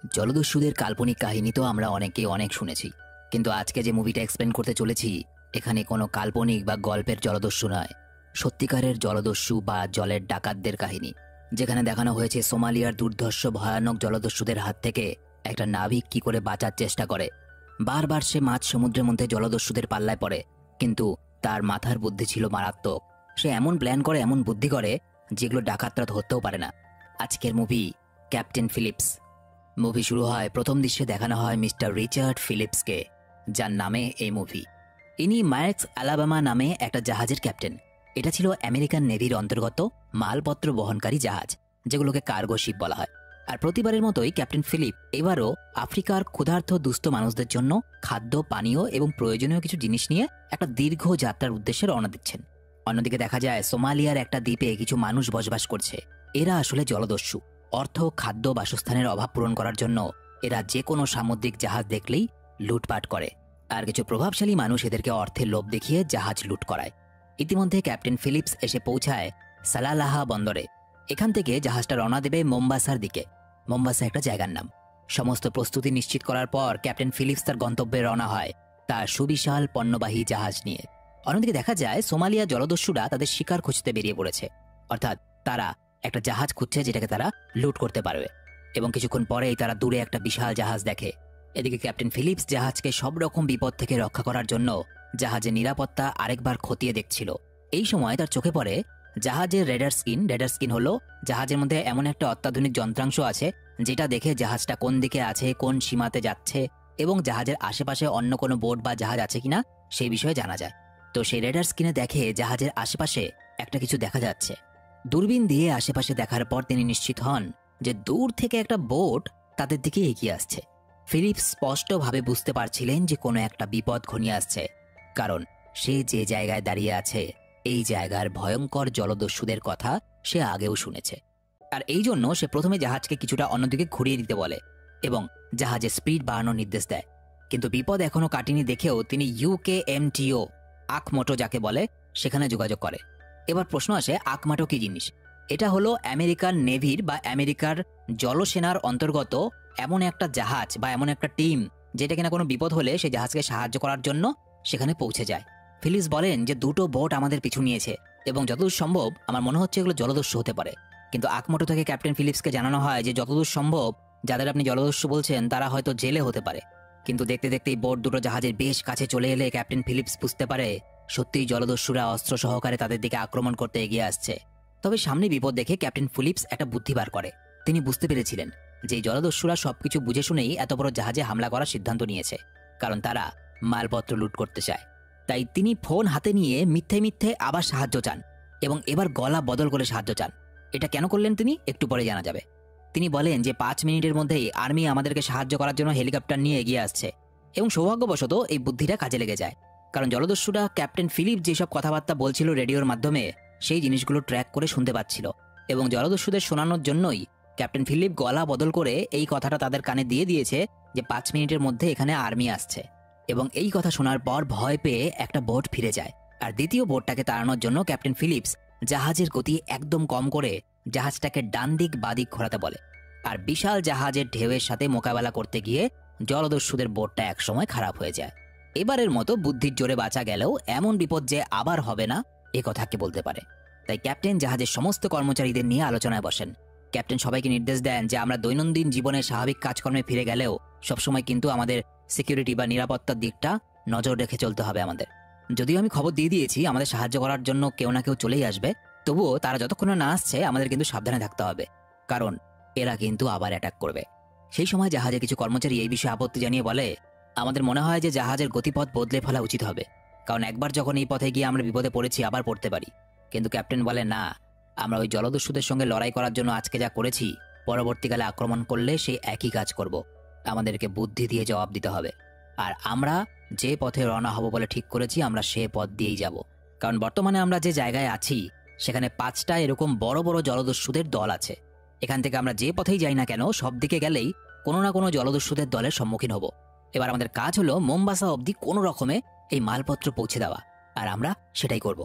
জলদস্যুদের কাল্পনিক কাহিনী তো আমরা অনেকেই অনেক শুনেছি, কিন্তু আজকে যে মুভিটা এক্সপ্লেন করতে চলেছি এখানে কোনো কাল্পনিক বা গল্পের জলদস্যু নয়, সত্যিকারের জলদস্যু বা জলের ডাকাতদের কাহিনী। যেখানে দেখানো হয়েছে সোমালিয়ার দুর্ধর্ষ ভয়ানক জলদস্যুদের হাত থেকে একটা নাবিক কি করে বাঁচার চেষ্টা করে। বারবার সে মাঝ সমুদ্রের মধ্যে জলদস্যুদের পাল্লায় পড়ে, কিন্তু তার মাথার বুদ্ধি ছিল মারাত্মক। সে এমন প্ল্যান করে, এমন বুদ্ধি করে যেগুলো ডাকাতরা ধরতেও পারে না। আজকের মুভি ক্যাপ্টেন ফিলিপস। মুভি শুরু হয়, প্রথম দৃশ্যে দেখানো হয় মিস্টার রিচার্ড ফিলিপসকে, যার নামে এই মুভি। ইনি মার্কস অ্যালাবামা নামে একটা জাহাজের ক্যাপ্টেন। এটা ছিল আমেরিকান নেভির অন্তর্গত মালপত্র বহনকারী জাহাজ, যেগুলোকে কার্গো শিপ বলা হয়। আর প্রতিবারের মতোই ক্যাপ্টেন ফিলিপ এবারও আফ্রিকার ক্ষুধার্ত দুস্থ মানুষদের জন্য খাদ্য, পানীয় এবং প্রয়োজনীয় কিছু জিনিস নিয়ে একটা দীর্ঘ যাত্রার উদ্দেশ্যে রওনা দিচ্ছেন। অন্যদিকে দেখা যায় সোমালিয়ার একটা দ্বীপে কিছু মানুষ বসবাস করছে। এরা আসলে জলদস্যু। অর্থ, খাদ্য, বাসস্থানের অভাব পূরণ করার জন্য এরা যে কোনো সামুদ্রিক জাহাজ দেখলেই লুটপাট করে, আর কিছু প্রভাবশালী মানুষ এদেরকে অর্থের লোভ দেখিয়ে জাহাজ লুট করায়। ইতিমধ্যে ক্যাপ্টেন ফিলিপস এসে পৌঁছায় সালালাহা বন্দরে। এখান থেকে জাহাজটা রওনা দেবে মোম্বাসার দিকে। মোম্বাসা একটা জায়গার নাম। সমস্ত প্রস্তুতি নিশ্চিত করার পর ক্যাপ্টেন ফিলিপস তার গন্তব্যে রওনা হয় তার সুবিশাল পণ্যবাহী জাহাজ নিয়ে। অন্যদিকে দেখা যায় সোমালিয়া জলদস্যুরা তাদের শিকার খুঁজতে বেরিয়ে পড়েছে, অর্থাৎ তারা একটা জাহাজ খুঁজছে যেটাকে তারা লুট করতে পারবে। এবং কিছুক্ষণ পরেই তারা দূরে একটা বিশাল জাহাজ দেখে। এদিকে ক্যাপ্টেন ফিলিপস জাহাজকে সব রকম বিপদ থেকে রক্ষা করার জন্য জাহাজের নিরাপত্তা আরেকবার খতিয়ে দেখছিল। এই সময় তার চোখে পড়ে জাহাজের রেডার স্ক্রিন। রেডার স্ক্রিন হলো জাহাজের মধ্যে এমন একটা অত্যাধুনিক যন্ত্রাংশ আছে যেটা দেখে জাহাজটা কোন দিকে আছে, কোন সীমাতে যাচ্ছে এবং জাহাজের আশেপাশে অন্য কোনো বোট বা জাহাজ আছে কিনা সেই বিষয়ে জানা যায়। তো সেই রেডার স্ক্রিনে দেখে জাহাজের আশেপাশে একটা কিছু দেখা যাচ্ছে। দূরবীন দিয়ে আশেপাশে দেখার পর তিনি নিশ্চিত হন যে দূর থেকে একটা বোট তাদের দিকে এগিয়ে আসছে। ফিলিপস স্পষ্টভাবে বুঝতে পারছিলেন যে কোনো একটা বিপদ ঘনিয়ে আসছে, কারণ সে যে জায়গায় দাঁড়িয়ে আছে এই জায়গার ভয়ঙ্কর জলদস্যুদের কথা সে আগেও শুনেছে। আর এই জন্য সে প্রথমে জাহাজকে কিছুটা অন্যদিকে ঘুরিয়ে দিতে বলে এবং জাহাজের স্পিড বাড়ানোর নির্দেশ দেয়। কিন্তু বিপদ এখনো কাটেনি দেখেও তিনি UKMTO আকমটো যাকে বলে সেখানে যোগাযোগ করে। এবার প্রশ্ন আসে, আকমাটো কি জিনিস? এটা হলো আমেরিকান নেভির বা আমেরিকার জলসেনার অন্তর্গত এমন একটা জাহাজ বা এমন একটা টিম যেটা কিনা কোনো বিপদ হলে সেই জাহাজকে সাহায্য করার জন্য সেখানে পৌঁছে যায়। ফিলিপস বলেন যে দুটো বোট আমাদের পিছু নিয়েছে এবং যতদূর সম্ভব আমার মনে হচ্ছে এগুলো জলদস্যু হতে পারে। কিন্তু আকমটো থেকে ক্যাপ্টেন ফিলিপসকে জানানো হয় যে যতদূর সম্ভব যাদের আপনি জলদস্যু বলছেন তারা হয়তো জেলে হতে পারে। কিন্তু দেখতে দেখতেই বোট দুটো জাহাজের বেশ কাছে চলে এলে ক্যাপ্টেন ফিলিপস বুঝতে পারে সত্যিই জলদস্যুরা অস্ত্র সহকারে তাদের দিকে আক্রমণ করতে এগিয়ে আসছে। তবে সামনে বিপদ দেখে ক্যাপ্টেন ফিলিপস একটা বুদ্ধি বার করে। তিনি বুঝতে পেরেছিলেন যে জলদস্যুরা সবকিছু বুঝে শুনেই এত বড় জাহাজে হামলা করার সিদ্ধান্ত নিয়েছে, কারণ তারা মালপত্র লুট করতে চায়। তাই তিনি ফোন হাতে নিয়ে মিথ্যে মিথ্যে আবার সাহায্য চান এবং এবার গলা বদল করে সাহায্য চান। এটা কেন করলেন তিনি একটু পরে জানা যাবে। তিনি বলেন যে 5 মিনিটের মধ্যেই আর্মি আমাদেরকে সাহায্য করার জন্য হেলিকপ্টার নিয়ে এগিয়ে আসছে। এবং সৌভাগ্যবশত এই বুদ্ধিটা কাজে লেগে যায়, কারণ জলদস্যুরা ক্যাপ্টেন ফিলিপ যেসব কথাবার্তা বলছিল রেডিওর মাধ্যমে সেই জিনিসগুলো ট্র্যাক করে শুনতে পাচ্ছিল। এবং জলদস্যুদের শোনানোর জন্যই ক্যাপ্টেন ফিলিপ গলা বদল করে এই কথাটা তাদের কানে দিয়ে দিয়েছে যে 5 মিনিটের মধ্যে এখানে আর্মি আসছে। এবং এই কথা শোনার পর ভয় পেয়ে একটা বোট ফিরে যায়। আর দ্বিতীয় বোটটাকে তাড়ানোর জন্য ক্যাপ্টেন ফিলিপস জাহাজের গতি একদম কম করে জাহাজটাকে ডান দিক বাদিক ঘোরাতে বলে। আর বিশাল জাহাজের ঢেউয়ের সাথে মোকাবেলা করতে গিয়ে জলদস্যুদের বোটটা একসময় খারাপ হয়ে যায়। এবারের মতো বুদ্ধির জোরে বাঁচা গেলেও এমন বিপদ যে আবার হবে না এ কথা কে বলতে পারে। তাই ক্যাপ্টেন জাহাজের সমস্ত কর্মচারীদের নিয়ে আলোচনায় বসেন। ক্যাপ্টেন সবাইকে নির্দেশ দেন যে আমরা দৈনন্দিন জীবনের স্বাভাবিক কাজকর্মে ফিরে গেলেও সবসময় কিন্তু আমাদের সিকিউরিটি বা নিরাপত্তার দিকটা নজর রেখে চলতে হবে আমাদের। যদিও আমি খবর দিয়ে দিয়েছি আমাদের সাহায্য করার জন্য কেউ না কেউ চলেই আসবে, তবুও তারা যতক্ষণ না আসছে আমাদের কিন্তু সাবধানে থাকতে হবে, কারণ এরা কিন্তু আবার অ্যাটাক করবে। সেই সময় জাহাজে কিছু কর্মচারী এই বিষয়ে আপত্তি জানিয়ে বলে, আমাদের মনে হয় যে জাহাজের গতিপথ বদলে ফেলা উচিত হবে, কারণ একবার যখন এই পথে গিয়ে আমরা বিপদে পড়েছি আবার পড়তে পারি। কিন্তু ক্যাপ্টেন বলে, না, আমরা ওই জলদস্যুদের সঙ্গে লড়াই করার জন্য আজকে যা করেছি পরবর্তীকালে আক্রমণ করলে সেই একই কাজ করব। আমাদেরকে বুদ্ধি দিয়ে জবাব দিতে হবে। আর আমরা যে পথে রওনা হব বলে ঠিক করেছি আমরা সে পথ দিয়েই যাব, কারণ বর্তমানে আমরা যে জায়গায় আছি সেখানে 5টা এরকম বড় বড় জলদস্যুদের দল আছে। এখান থেকে আমরা যে পথেই যাই না কেন সব দিকে গেলেই কোনো না কোনো জলদস্যুদের দলের সম্মুখীন হব। এবার আমাদের কাজ হলো মোম্বাসা অবধি কোনো রকমে এই মালপত্র পৌঁছে দেওয়া, আর আমরা সেটাই করব।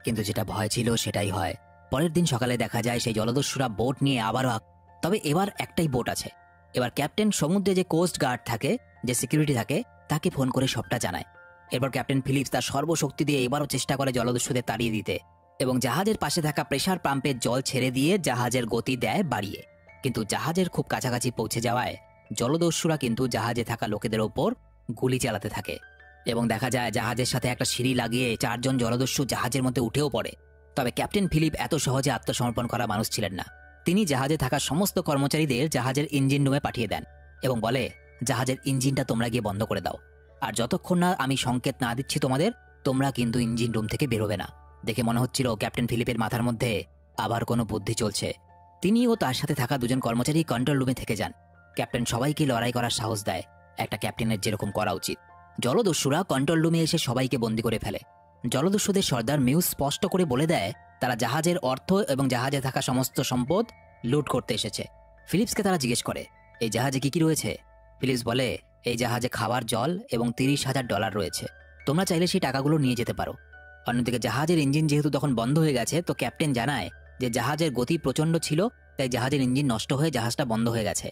কিন্তু যেটা ভয় ছিল সেটাই হয়। পরের দিন সকালে দেখা যায় সেই জলদস্যুরা বোট নিয়ে আবারও, তবে এবার একটাই বোট আছে এবার ক্যাপ্টেন সমুদ্রে যে কোস্ট গার্ড থাকে, যে সিকিউরিটি থাকে, তাকে ফোন করে সবটা জানায়। এরপর ক্যাপ্টেন ফিলিপস তার সর্বশক্তি দিয়ে এবারও চেষ্টা করে জলদস্যুদের তাড়িয়ে দিতে এবং জাহাজের পাশে থাকা প্রেসার পাম্পের জল ছেড়ে দিয়ে জাহাজের গতি দেয় বাড়িয়ে। কিন্তু জাহাজের খুব কাছাকাছি পৌঁছে যাওয়ায় জলদস্যুরা কিন্তু জাহাজে থাকা লোকেদের ওপর গুলি চালাতে থাকে এবং দেখা যায় জাহাজের সাথে একটা সিঁড়ি লাগিয়ে 4 জন জলদস্যু জাহাজের মধ্যে উঠেও পড়ে। তবে ক্যাপ্টেন ফিলিপ এত সহজে আত্মসমর্পণ করা মানুষ ছিলেন না। তিনি জাহাজে থাকা সমস্ত কর্মচারীদের জাহাজের ইঞ্জিন রুমে পাঠিয়ে দেন এবং বলে, জাহাজের ইঞ্জিনটা তোমরা গিয়ে বন্ধ করে দাও, আর যতক্ষণ না আমি সংকেত না দিচ্ছি তোমাদের, তোমরা কিন্তু ইঞ্জিন রুম থেকে বেরোবে না। দেখে মনে হচ্ছিল ক্যাপ্টেন ফিলিপের মাথার মধ্যে আবার কোনো বুদ্ধি চলছে। তিনি ও তার সাথে থাকা 2 জন কর্মচারী কন্ট্রোল রুমে থেকে যান। ক্যাপ্টেন সবাইকে লড়াই করার সাহস দেয়, একটা ক্যাপ্টেনের যেরকম করা উচিত। জলদস্যুরা কন্ট্রোল রুমে এসে সবাইকে বন্দী করে ফেলে। জলদস্যুদের সর্দার মিউজ স্পষ্ট করে বলে দেয় তারা জাহাজের অর্থ এবং জাহাজে থাকা সমস্ত সম্পদ লুট করতে এসেছে। ফিলিপসকে তারা জিজ্ঞেস করে, এই জাহাজে কি কি রয়েছে? ফিলিপস বলে, এই জাহাজে খাবার জল এবং $30,000 রয়েছে, তোমরা চাইলে সেই টাকাগুলো নিয়ে যেতে পারো। অন্যদিকে জাহাজের ইঞ্জিন যেহেতু তখন বন্ধ হয়ে গেছে, তো ক্যাপ্টেন জানায় যে জাহাজের গতি প্রচণ্ড ছিল, তাই জাহাজের ইঞ্জিন নষ্ট হয়ে জাহাজটা বন্ধ হয়ে গেছে।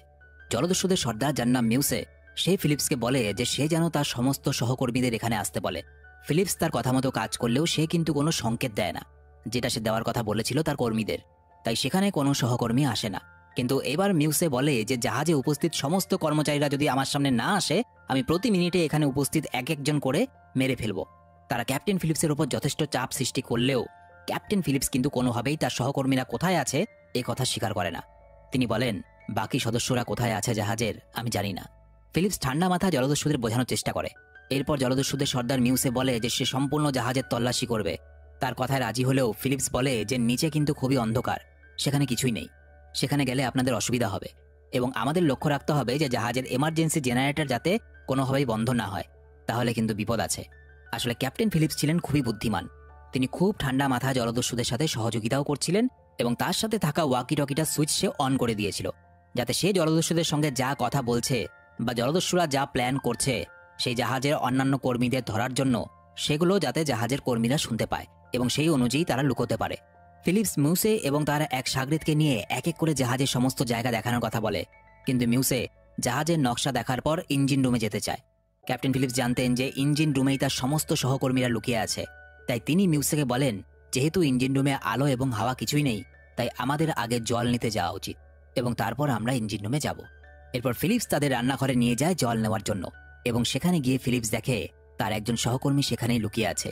জলদস্যুদের সর্দার, যার নাম মিউসে, সে ফিলিপসকে বলে যে সে যেন তার সমস্ত সহকর্মীদের এখানে আসতে বলে। ফিলিপস তার কথা মতো কাজ করলেও সে কিন্তু কোনো সংকেত দেয় না, যেটা সে দেওয়ার কথা বলেছিল তার কর্মীদের, তাই সেখানে কোনো সহকর্মী আসে না। কিন্তু এবার মিউসে বলে যে জাহাজে উপস্থিত সমস্ত কর্মচারীরা যদি আমার সামনে না আসে, আমি প্রতি মিনিটে এখানে উপস্থিত এক একজন করে মেরে ফেলবো। তারা ক্যাপ্টেন ফিলিপসের উপর যথেষ্ট চাপ সৃষ্টি করলেও ক্যাপ্টেন ফিলিপস কিন্তু কোনোভাবেই তার সহকর্মীরা কোথায় আছে এ কথা স্বীকার করে না। তিনি বলেন, বাকি সদস্যরা কোথায় আছে জাহাজের আমি জানি না। ফিলিপস ঠান্ডা মাথা জলদস্যুদের বোঝানোর চেষ্টা করে। এরপর জলদস্যুদের সর্দার মিউসে বলে যে সে সম্পূর্ণ জাহাজের তল্লাশি করবে। তার কথায় রাজি হলেও ফিলিপস বলে যে নিচে কিন্তু খুবই অন্ধকার, সেখানে কিছুই নেই, সেখানে গেলে আপনাদের অসুবিধা হবে এবং আমাদের লক্ষ্য রাখতে হবে যে জাহাজের এমার্জেন্সি জেনারেটর যাতে কোনোভাবেই বন্ধ না হয়, তাহলে কিন্তু বিপদ আছে। আসলে ক্যাপ্টেন ফিলিপস ছিলেন খুবই বুদ্ধিমান। তিনি খুব ঠান্ডা মাথায় জলদস্যুদের সাথে সহযোগিতাও করছিলেন এবং তার সাথে থাকা ওয়াকি টকিটা সুইচ সে অন করে দিয়েছিল, যাতে সে জলদস্যুদের সঙ্গে যা কথা বলছে বা জলদস্যুরা যা প্ল্যান করছে সেই জাহাজের অন্যান্য কর্মীদের ধরার জন্য, সেগুলো যাতে জাহাজের কর্মীরা শুনতে পায় এবং সেই অনুযায়ী তারা লুকোতে পারে। ফিলিপস মিউসে এবং তার এক সাগরিদকে নিয়ে এক এক করে জাহাজের সমস্ত জায়গা দেখানোর কথা বলে, কিন্তু মিউসে জাহাজের নকশা দেখার পর ইঞ্জিন রুমে যেতে চায়। ক্যাপ্টেন ফিলিপস জানতেন যে ইঞ্জিন রুমেই তার সমস্ত সহকর্মীরা লুকিয়ে আছে, তাই তিনি মিউসেকে বলেন, যেহেতু ইঞ্জিন রুমে আলো এবং হাওয়া কিছুই নেই, তাই আমাদের আগে জল নিতে যাওয়া উচিত এবং তারপর আমরা ইঞ্জিন রুমে যাব। এরপর ফিলিপস তাদের রান্নাঘরে নিয়ে যায় জল নেওয়ার জন্য এবং সেখানে গিয়ে ফিলিপস দেখে তার একজন সহকর্মী সেখানেই লুকিয়ে আছে।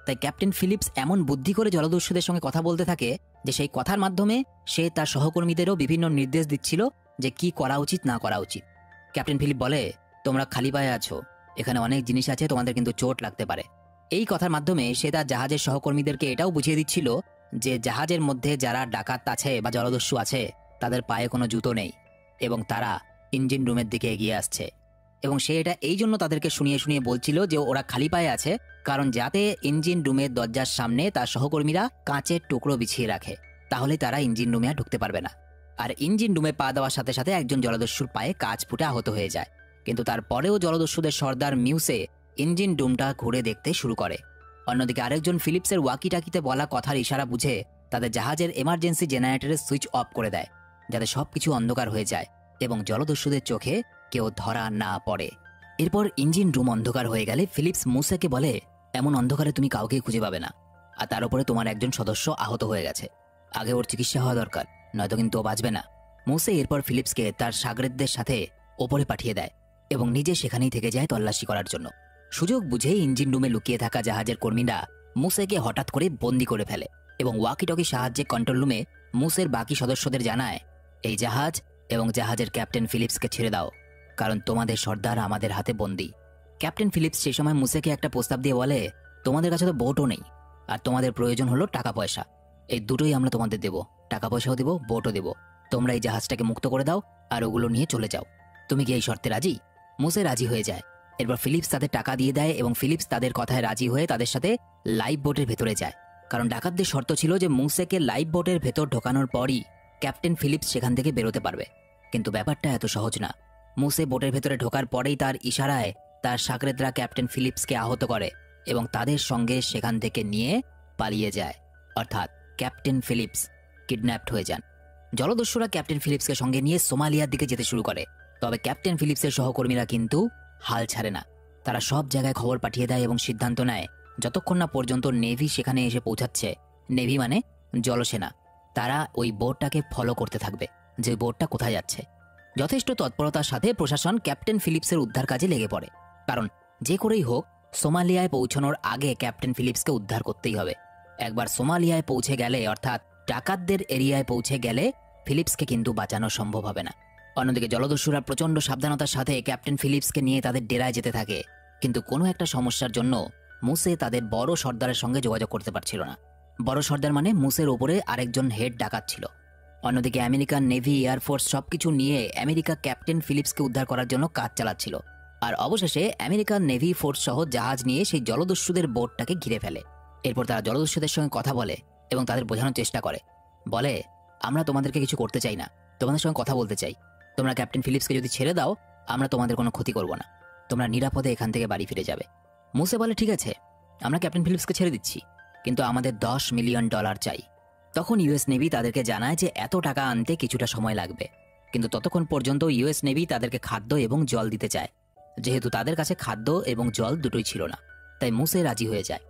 তাই ক্যাপ্টেন ফিলিপস এমন বুদ্ধি করে জলদস্যুদের সঙ্গে কথা বলতে থাকে যে সেই কথার মাধ্যমে সে তার সহকর্মীদেরও বিভিন্ন নির্দেশ দিচ্ছিল যে কি করা উচিত না করা উচিত। ক্যাপ্টেন ফিলিপ বলে, তোমরা খালি পায়ে আছো, এখানে অনেক জিনিস আছে, তোমাদের কিন্তু চোট লাগতে পারে। এই কথার মাধ্যমে সে তার জাহাজের সহকর্মীদেরকে এটাও বুঝিয়ে দিচ্ছিল যে জাহাজের মধ্যে যারা ডাকাত আছে বা জলদস্যু আছে তাদের পায়ে কোনো জুতো নেই এবং তারা ইঞ্জিন রুমের দিকে এগিয়ে আসছে। এবং সে এটা এই জন্য তাদেরকে শুনিয়ে শুনিয়ে বলছিল যে ওরা খালি পায়ে আছে, কারণ যাতে ইঞ্জিন রুমের দরজার সামনে তার সহকর্মীরা কাঁচের টুকরো বিছিয়ে রাখে, তাহলে তারা ইঞ্জিন রুমে আর ঢুকতে পারবে না। আর ইঞ্জিন রুমে পা দেওয়ার সাথে সাথে একজন জলদস্যুর পায়ে কাঁচ ফুটে আহত হয়ে যায়। কিন্তু তারপরেও জলদস্যুদের সর্দার মিউসে ইঞ্জিন রুমটা ঘুরে দেখতে শুরু করে। অন্যদিকে আরেকজন ফিলিপসের ওয়াকিটাকিতে বলা কথার ইশারা বুঝে তাদের জাহাজের এমার্জেন্সি জেনারেটরের সুইচ অফ করে দেয়, যাতে সবকিছু অন্ধকার হয়ে যায় এবং জলদস্যুদের চোখে কেউ ধরা না পড়ে। এরপর ইঞ্জিন রুম অন্ধকার হয়ে গেলে ফিলিপস মুসেকে বলে, এমন অন্ধকারে তুমি কাউকে খুঁজে পাবে না, আর তার উপরে তোমার একজন সদস্য আহত হয়ে গেছে, আগে ওর চিকিৎসা হওয়া দরকার, নয়তো কিন্তু ও বাঁচবে না। মুসে এরপর ফিলিপসকে তার সাগরেদদের সাথে ওপরে পাঠিয়ে দেয় এবং নিজে সেখানেই থেকে যায় তল্লাশি করার জন্য। সুযোগ বুঝে ইঞ্জিন রুমে লুকিয়ে থাকা জাহাজের কর্মীরা মুসেকে হঠাৎ করে বন্দি করে ফেলে এবং ওয়াকিটকি সাহায্যে কন্ট্রোল রুমে মুসের বাকি সদস্যদের জানায়, এই জাহাজ এবং জাহাজের ক্যাপ্টেন ফিলিপসকে ছেড়ে দাও, কারণ তোমাদের সর্দার আমাদের হাতে বন্দী। ক্যাপ্টেন ফিলিপস সেই সময় মুসেকে একটা প্রস্তাব দিয়ে বলে, তোমাদের কাছে তো বোটও নেই, আর তোমাদের প্রয়োজন হলো টাকা পয়সা, এই দুটোই আমরা তোমাদের দেব, টাকা পয়সাও দেব, বোটও দেব। তোমরা এই জাহাজটাকে মুক্ত করে দাও আর ওগুলো নিয়ে চলে যাও। তুমি কি এই শর্তে রাজি? মুসে রাজি হয়ে যায়। এরপর ফিলিপস তাদের টাকা দিয়ে দেয় এবং ফিলিপস তাদের কথায় রাজি হয়ে তাদের সাথে লাইফ বোটের ভেতরে যায়, কারণ ডাকাতদের শর্ত ছিল যে মুসেকে লাইফ বোটের ভেতর ঢোকানোর পরই ক্যাপ্টেন ফিলিপস সেখান থেকে বেরোতে পারবে। কিন্তু ব্যাপারটা এত সহজ না। মুসে বোটের ভেতরে ঢোকার পরেই তার ইশারায় তার সাগরেদরা ক্যাপ্টেন ফিলিপসকে আহত করে এবং তাদের সঙ্গে সেখান থেকে নিয়ে পালিয়ে যায়, অর্থাৎ ক্যাপ্টেন ফিলিপস কিডন্যাপড হয়ে যান। জলদস্যুরা ক্যাপ্টেন ফিলিপসকে সঙ্গে নিয়ে সোমালিয়ার দিকে যেতে শুরু করে তবে ক্যাপ্টেন ফিলিপসের সহকর্মীরা কিন্তু হাল ছাড়ে না। তারা সব জায়গায় খবর পাঠিয়ে দেয় এবং সিদ্ধান্ত নেয় যতক্ষণ না পর্যন্ত নেভি সেখানে এসে পৌঁছাচ্ছে, নেভি মানে জলসেনা, তারা ওই বোটটাকে ফলো করতে থাকবে যে বোটটা কোথায় যাচ্ছে। যথেষ্ট তৎপরতার সাথে প্রশাসন ক্যাপ্টেন ফিলিপসের উদ্ধার কাজে লেগে পড়ে, কারণ যে করেই হোক সোমালিয়ায় পৌঁছানোর আগে ক্যাপ্টেন ফিলিপসকে উদ্ধার করতেই হবে। একবার সোমালিয়ায় পৌঁছে গেলে, অর্থাৎ ডাকাতদের এরিয়ায় পৌঁছে গেলে ফিলিপসকে কিন্তু বাঁচানো সম্ভব হবে না। অন্যদিকে জলদস্যুরা প্রচণ্ড সাবধানতার সাথে ক্যাপ্টেন ফিলিপসকে নিয়ে তাদের ডেরায় যেতে থাকে, কিন্তু কোনো একটা সমস্যার জন্য মুসে তাদের বড় সর্দারের সঙ্গে যোগাযোগ করতে পারছিল না। বড় সর্দার মানে মুসের ওপরে আরেকজন হেড ডাকাত ছিল। অন্যদিকে আমেরিকান নেভি, এয়ারফোর্স সবকিছু নিয়ে আমেরিকা ক্যাপ্টেন ফিলিপসকে উদ্ধার করার জন্য কাজ চালাচ্ছিল। আর অবশেষে আমেরিকান নেভি ফোর্স সহ জাহাজ নিয়ে সেই জলদস্যুদের বোটটাকে ঘিরে ফেলে। এরপর তারা জলদস্যুদের সঙ্গে কথা বলে এবং তাদের বোঝানোর চেষ্টা করে। বলে, আমরা তোমাদেরকে কিছু করতে চাই না, তোমাদের সঙ্গে কথা বলতে চাই। তোমরা ক্যাপ্টেন ফিলিপসকে যদি ছেড়ে দাও, আমরা তোমাদের কোনো ক্ষতি করব না, তোমরা নিরাপদে এখান থেকে বাড়ি ফিরে যাবে। মুসে বলে, ঠিক আছে, আমরা ক্যাপ্টেন ফিলিপসকে ছেড়ে দিচ্ছি, কিন্তু আমাদের $10 মিলিয়ন চাই। তখন ইউএস নেভি তাদেরকে জানায় যে এত টাকা আনতে কিছুটা সময় লাগবে, কিন্তু ততক্ষণ পর্যন্ত ইউএস নেভি তাদেরকে খাদ্য এবং জল দিতে চায়। যেহেতু তাদের কাছে খাদ্য এবং জল দুটোই ছিল না, তাই মুসে রাজি হয়ে যায়।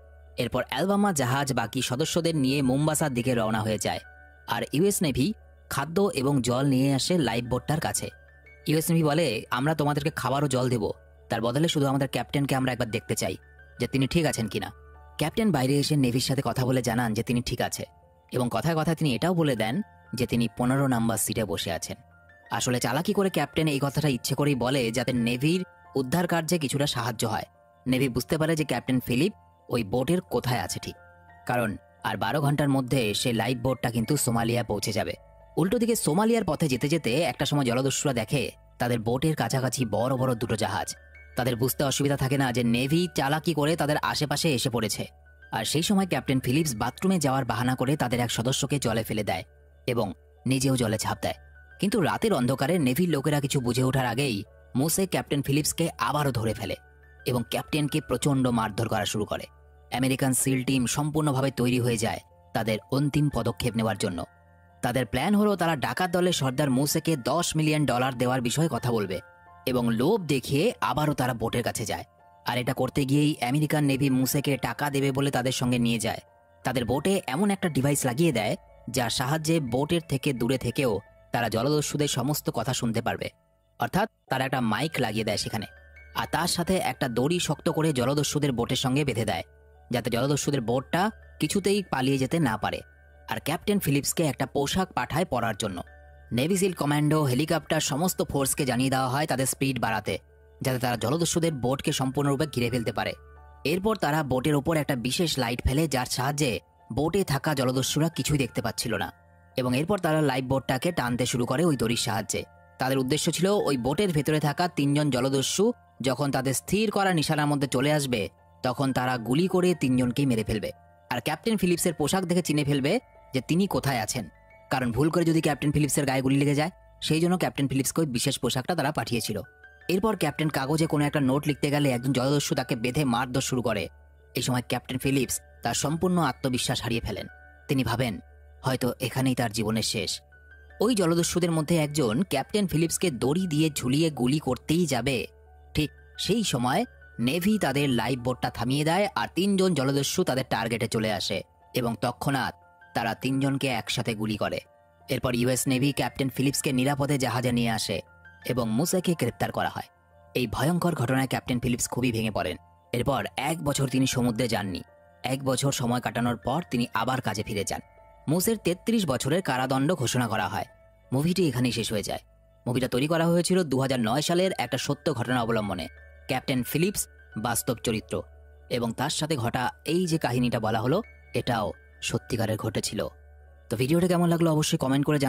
এরপর অ্যালবামা জাহাজ বাকি সদস্যদের নিয়ে মোম্বাসার দিকে রওনা হয়ে যায়, আর ইউএস নেভি খাদ্য এবং জল নিয়ে আসে লাইফ বোটটার কাছে। ইউএস নেভি বলে, আমরা তোমাদেরকে খাবার ও জল দেব, তার বদলে শুধু আমাদের ক্যাপ্টেনকে আমরা একবার দেখতে চাই যে তিনি ঠিক আছেন কিনা। ক্যাপ্টেন বাইরে এসে নেভির সাথে কথা বলে জানান যে তিনি ঠিক আছে, এবং কথায় কথায় তিনি এটাও বলে দেন যে তিনি 15 নাম্বার সিটে বসে আছেন। আসলে চালাকি করে ক্যাপ্টেন এই কথাটা ইচ্ছে করেই বলে যাতে নেভির উদ্ধার কার্যে কিছুটা সাহায্য হয়। নেভি বুঝতে পারে যে ক্যাপ্টেন ফিলিপ ওই বোটের কোথায় আছে ঠিক, কারণ আর 12 ঘন্টার মধ্যে সে লাইফ বোটটা কিন্তু সোমালিয়া পৌঁছে যাবে। উল্টো দিকে সোমালিয়ার পথে যেতে যেতে একটা সময় জলদস্যুরা দেখে তাদের বোটের কাছাকাছি বড় বড় দুটো জাহাজ। তাদের বুঝতে অসুবিধা থাকে না যে নেভি চালাকি করে তাদের আশেপাশে এসে পড়েছে। আর সেই সময় ক্যাপ্টেন ফিলিপস বাথরুমে যাওয়ার বাহানা করে তাদের এক সদস্যকে জলে ফেলে দেয় এবং নিজেও জলে ঝাঁপ দেয়। কিন্তু রাতের অন্ধকারে নেভির লোকেরা কিছু বুঝে ওঠার আগেই মুসে ক্যাপ্টেন ফিলিপসকে আবারও ধরে ফেলে এবং ক্যাপ্টেনকে প্রচণ্ড মারধর করা শুরু করে। আমেরিকান সিল টিম সম্পূর্ণভাবে তৈরি হয়ে যায় তাদের অন্তিম পদক্ষেপ নেওয়ার জন্য। তাদের প্ল্যান হলো তারা ডাকাত দলের সর্দার মুসেকে $10 মিলিয়ন দেওয়ার বিষয়ে কথা বলবে এবং লোভ দেখিয়ে আবারও তারা বোটের কাছে যায়। আর এটা করতে গিয়েই আমেরিকান নেভি মুসেকে টাকা দেবে বলে তাদের সঙ্গে নিয়ে যায়। তাদের বোটে এমন একটা ডিভাইস লাগিয়ে দেয় যার সাহায্যে বোটের থেকে দূরে থেকেও তারা জলদস্যুদের সমস্ত কথা শুনতে পারবে। অর্থাৎ তারা একটা মাইক লাগিয়ে দেয় সেখানে, আর তার সাথে একটা দড়ি শক্ত করে জলদস্যুদের বোটের সঙ্গে বেঁধে দেয় যাতে জলদস্যুদের বোটটা কিছুতেই পালিয়ে যেতে না পারে। আর ক্যাপ্টেন ফিলিপসকে একটা পোশাক পাঠায় পরার জন্য। নেভি সিল কমান্ডো, হেলিকপ্টার সমস্ত ফোর্সকে জানিয়ে দেওয়া হয় তাদের স্পিড বাড়াতে, যাতে তারা জলদস্যুদের বোটকে সম্পূর্ণরূপে ঘিরে ফেলতে পারে। এরপর তারা বোটের ওপর একটা বিশেষ লাইট ফেলে যার সাহায্যে বোটে থাকা জলদস্যুরা কিছুই দেখতে পাচ্ছিল না, এবং এরপর তারা লাইফ বোটটাকে টানতে শুরু করে ওই দড়ির সাহায্যে। তাদের উদ্দেশ্য ছিল ওই বোটের ভেতরে থাকা 3 জন জলদস্যু যখন তাদের স্থির করা নিশানার মধ্যে চলে আসবে তখন তারা গুলি করে 3 জনকেই মেরে ফেলবে। আর ক্যাপ্টেন ফিলিপসের পোশাক দেখে চিনে ফেলবে যে তিনি কোথায় আছেন, কারণ ভুল করে যদি ক্যাপ্টেন ফিলিপসের গায়ে গুলি লেগে যায়, সেই জন্য ক্যাপ্টেন ফিলিপসকে ওই বিশেষ পোশাকটা তারা পাঠিয়েছিল। এরপর ক্যাপ্টেন কাগজে কোনো একটা নোট লিখতে গেলে একজন জলদস্যু তাকে বেঁধে মারধর শুরু করে। এই সময় ক্যাপ্টেন ফিলিপস তার সম্পূর্ণ আত্মবিশ্বাস হারিয়ে ফেলেন। তিনি ভাবেন হয়তো এখানেই তার জীবনের শেষ। ওই জলদস্যুদের মধ্যে একজন ক্যাপ্টেন ফিলিপসকে দড়ি দিয়ে ঝুলিয়ে গুলি করতেই যাবে, ঠিক সেই সময় নেভি তাদের লাইফ বোটটা থামিয়ে দেয় আর 3 জন জলদস্যু তাদের টার্গেটে চলে আসে এবং তৎক্ষণাৎ তারা 3 জনকে একসাথে গুলি করে। এরপর ইউএস নেভি ক্যাপ্টেন ফিলিপসকে নিরাপদে জাহাজে নিয়ে আসে এবং মুসাকে গ্রেপ্তার করা হয়। এই ভয়ঙ্কর ঘটনায় ক্যাপ্টেন ফিলিপস খুবই ভেঙে পড়েন। এরপর 1 বছর তিনি সমুদ্রে যাননি। 1 বছর সময় কাটানোর পর তিনি আবার কাজে ফিরে যান। মুসের 33 বছরের কারাদণ্ড ঘোষণা করা হয়। মুভিটি এখানেই শেষ হয়ে যায়। মুভিটা তৈরি করা হয়েছিল 2009 সালের একটা সত্য ঘটনা অবলম্বনে। ক্যাপ্টেন ফিলিপস বাস্তব চরিত্র, এবং তার সাথে ঘটা এই যে কাহিনীটা বলা হলো এটাও সত্যিকারের ঘটেছিল। তো ভিডিওটা কেমন লাগলো অবশ্যই কমেন্ট করে জানান।